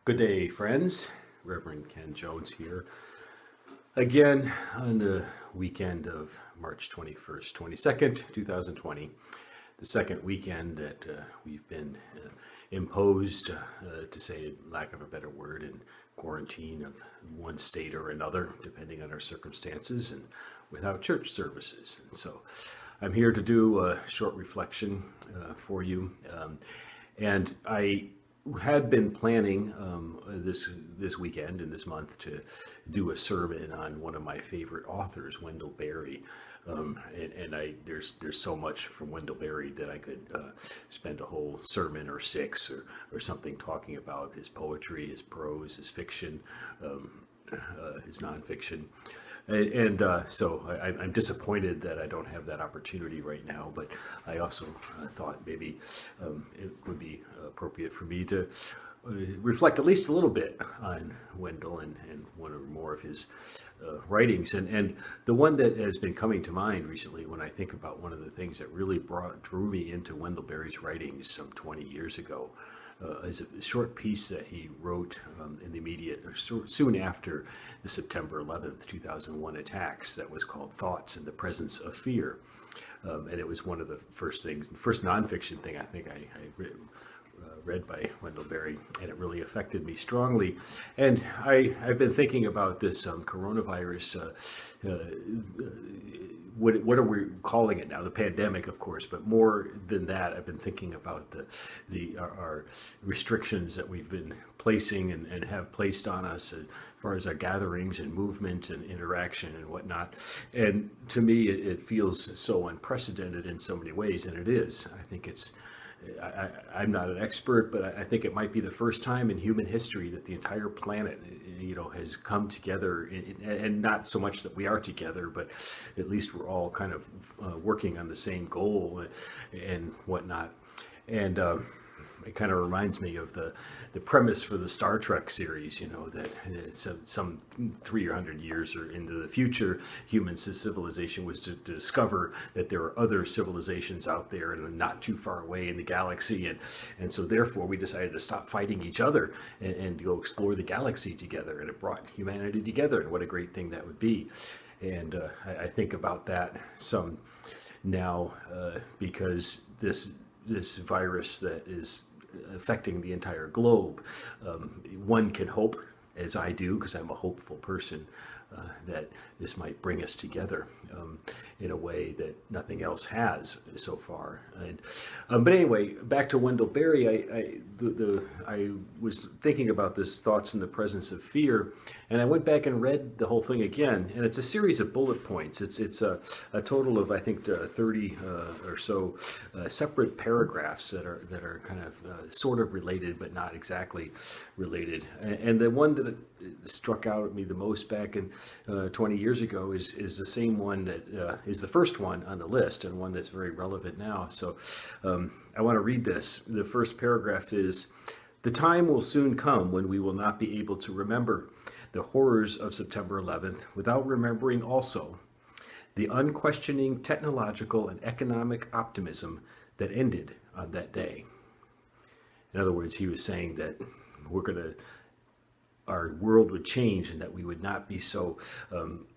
Good day, friends. Reverend Ken Jones here. Again, on the weekend of March 21st, 22nd, 2020, the second weekend that we've been imposed, to say lack of a better word, in quarantine of one state or another, depending on our circumstances, and without church services. And so I'm here to do a short reflection for you. And I had been planning this weekend and this month to do a sermon on one of my favorite authors, Wendell Berry. There's so much from Wendell Berry that I could spend a whole sermon or six or something talking about his poetry, his prose, his fiction, his nonfiction. So I'm disappointed that I don't have that opportunity right now, but I also thought maybe it would be appropriate for me to reflect at least a little bit on Wendell and one or more of his writings. And the one that has been coming to mind recently when I think about one of the things that really drew me into Wendell Berry's writings some 20 years ago is a short piece that he wrote in the immediate, or soon after the September 11th, 2001 attacks, that was called Thoughts in the Presence of Fear. And it was one of the first nonfiction thing I think I read by Wendell Berry, and it really affected me strongly. And I've been thinking about this coronavirus. What are we calling it now? The pandemic, of course, but more than that, I've been thinking about our restrictions that we've been placing and have placed on us as far as our gatherings and movement and interaction and whatnot. And to me, it feels so unprecedented in so many ways, and it is. I think I'm not an expert, but I think it might be the first time in human history that the entire planet, has come together, and not so much that we are together, but at least we're all kind of working on the same goal and whatnot. And it kind of reminds me of the premise for the Star Trek series, that some 300 years or into the future, civilization was to discover that there are other civilizations out there and not too far away in the galaxy. And so therefore we decided to stop fighting each other and go explore the galaxy together. And it brought humanity together, and what a great thing that would be. And I think about that some now because this virus that is affecting the entire globe. One can hope, as I do, because I'm a hopeful person, that this might bring us together in a way that nothing else has so far. But anyway, back to Wendell Berry. I was thinking about this Thoughts in the Presence of Fear, and I went back and read the whole thing again. And it's a series of bullet points. It's a total of, I think, 30 or so separate paragraphs that are kind of sort of related, but not exactly related. And the one that struck out at me the most back in 20 years ago is the same one that is the first one on the list, and one that's very relevant now. So I want to read this. The first paragraph is, "The time will soon come when we will not be able to remember the horrors of September 11th without remembering also the unquestioning technological and economic optimism that ended on that day." In other words, he was saying that our world would change, and that we would not be so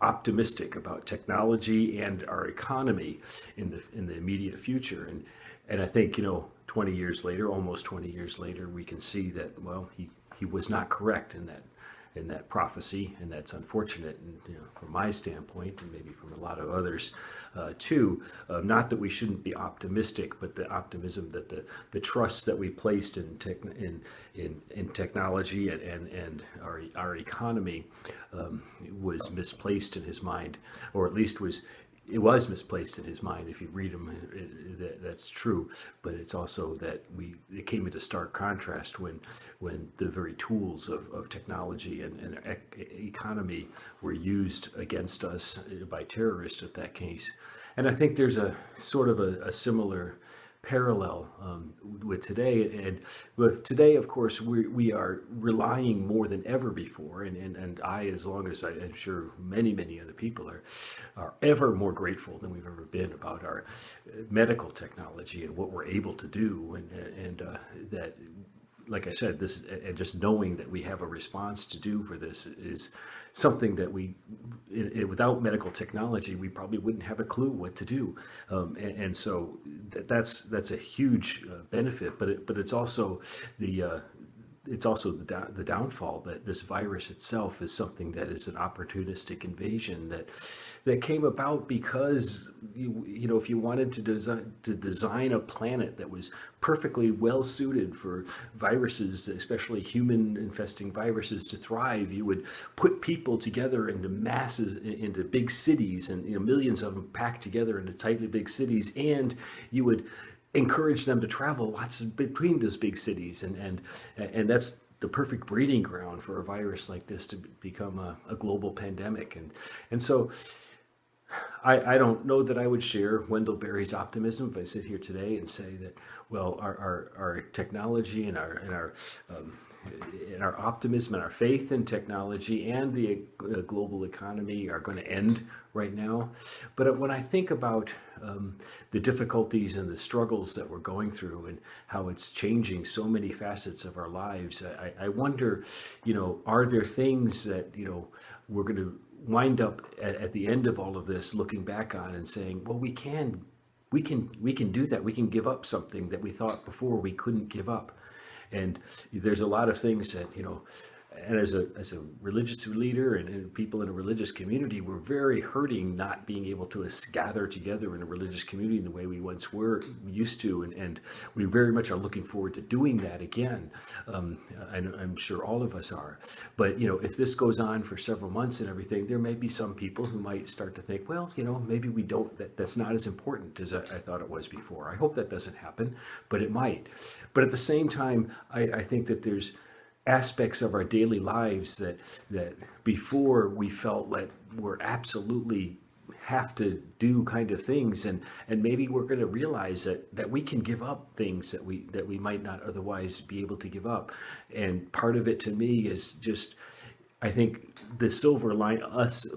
optimistic about technology and our economy in the immediate future. And I think, 20 years later, almost 20 years later, we can see that, well, he was not correct in that prophecy, and that's unfortunate, and from my standpoint, and maybe from a lot of others too. Not that we shouldn't be optimistic, but the optimism that the trust that we placed in technology and our economy was misplaced in his mind, or at least it was misplaced in his mind. If you read him, that's true. But it's also that it came into stark contrast when the very tools of technology and economy were used against us by terrorists in that case. And I think there's a sort of a similar parallel with today. And with today, of course, we are relying more than ever before, and I, as long as I'm sure many other people are ever more grateful than we've ever been about our medical technology and what we're able to do, and that like I said, this and just knowing that we have a response to do for this is something that without medical technology, we probably wouldn't have a clue what to do. And so that's a huge benefit, but it's also the the downfall that this virus itself is something that is an opportunistic invasion that came about because you know, if you wanted to design a planet that was perfectly well suited for viruses, especially human infesting viruses, to thrive, you would put people together into masses, into big cities, and you know, millions of them packed together into tightly big cities, and you would encourage them to travel lots between those big cities, and that's the perfect breeding ground for a virus like this to become a global pandemic. And so I don't know that I would share Wendell Berry's optimism if I sit here today and say that, well, our technology and our optimism and our faith in technology and the global economy are going to end right now. But when I think about the difficulties and the struggles that we're going through and how it's changing so many facets of our lives, I wonder, you know, are there things that, you know, we're going to wind up at the end of all of this looking back on and saying, well, we can do that. We can give up something that we thought before we couldn't give up. And there's a lot of things that, you know, and as a religious leader and people in a religious community, we're very hurting not being able to gather together in a religious community in the way we once used to, and we very much are looking forward to doing that again. And I'm sure all of us are. But you know, if this goes on for several months and everything, there may be some people who might start to think, well, you know, maybe we don't. That's not as important as I thought it was before. I hope that doesn't happen, but it might. But at the same time, I think that there's aspects of our daily lives that before we felt like we're absolutely have to do kind of things, and maybe we're going to realize that we can give up things that we might not otherwise be able to give up. And part of it to me is just, I think the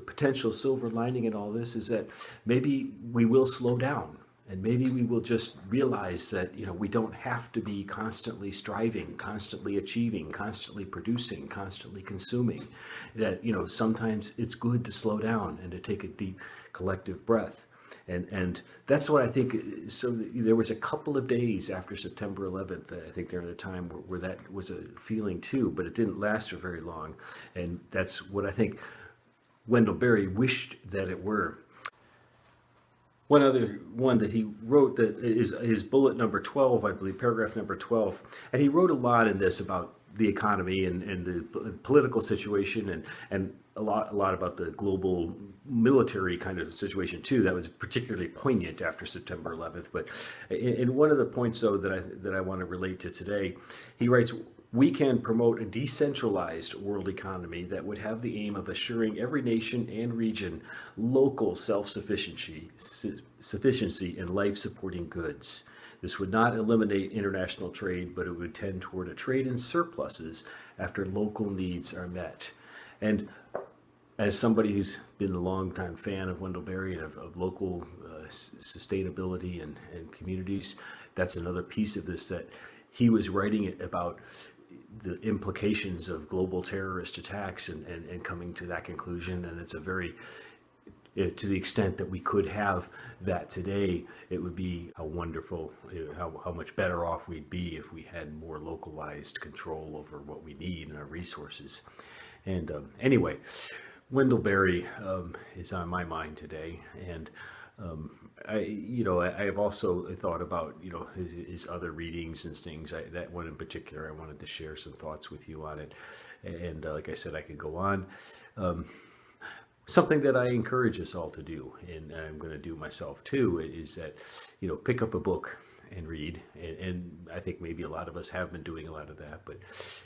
potential silver lining in all this is that maybe we will slow down. And maybe we will just realize that, you know, we don't have to be constantly striving, constantly achieving, constantly producing, constantly consuming. That, you know, sometimes it's good to slow down and to take a deep collective breath. And that's what I think. So there was a couple of days after September 11th, I think during the time where that was a feeling too, but it didn't last for very long. And that's what I think Wendell Berry wished that it were. One other one that he wrote that is his bullet number 12, I believe, paragraph number 12. And he wrote a lot in this about the economy and the political situation and a lot about the global military kind of situation too. That was particularly poignant after September 11th. But in one of the points, though, that I want to relate to today, he writes, we can promote a decentralized world economy that would have the aim of assuring every nation and region local self-sufficiency in life-supporting goods. This would not eliminate international trade, but it would tend toward a trade in surpluses after local needs are met. And as somebody who's been a longtime fan of Wendell Berry and of local sustainability and communities, that's another piece of this, that he was writing it about the implications of global terrorist attacks and coming to that conclusion. And it's a very, to the extent that we could have that today, it would be a wonderful, how much better off we'd be if we had more localized control over what we need and our resources. And anyway, Wendell Berry is on my mind today. And I have also thought about, you know, his other readings and things. That one in particular, I wanted to share some thoughts with you on it. And like I said, I could go on. Something that I encourage us all to do, and I'm going to do myself too, is that, you know, pick up a book and read. And I think maybe a lot of us have been doing a lot of that, but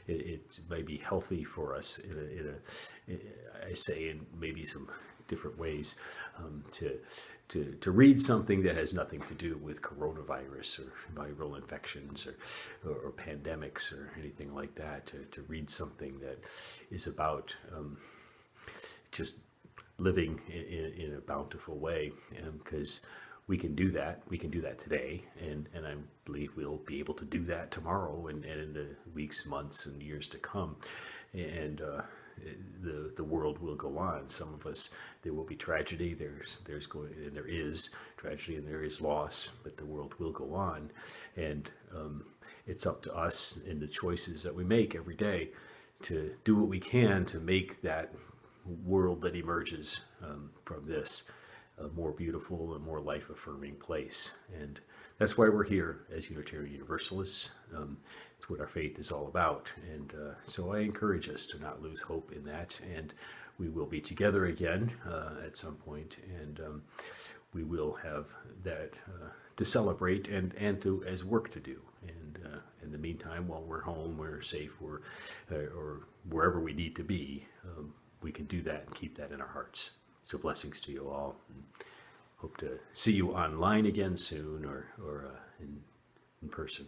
it may be healthy for us I say in maybe some different ways, to read something that has nothing to do with coronavirus or viral infections or pandemics or anything like that. To read something that is about just living in a bountiful way, because we can do that. We can do that today, and I believe we'll be able to do that tomorrow and in the weeks, months, and years to come. And the world will go on. Some of us, there will be tragedy. There is tragedy, and there is loss, but the world will go on, and it's up to us in the choices that we make every day to do what we can to make that world that emerges from this a more beautiful and more life-affirming place. And that's why we're here as Unitarian Universalists. It's what our faith is all about. And so I encourage us to not lose hope in that. And we will be together again at some point, and we will have that to celebrate and to as work to do. And in the meantime, while we're home, we're safe, or wherever we need to be, we can do that and keep that in our hearts. So blessings to you all. And hope to see you online again soon, or in person.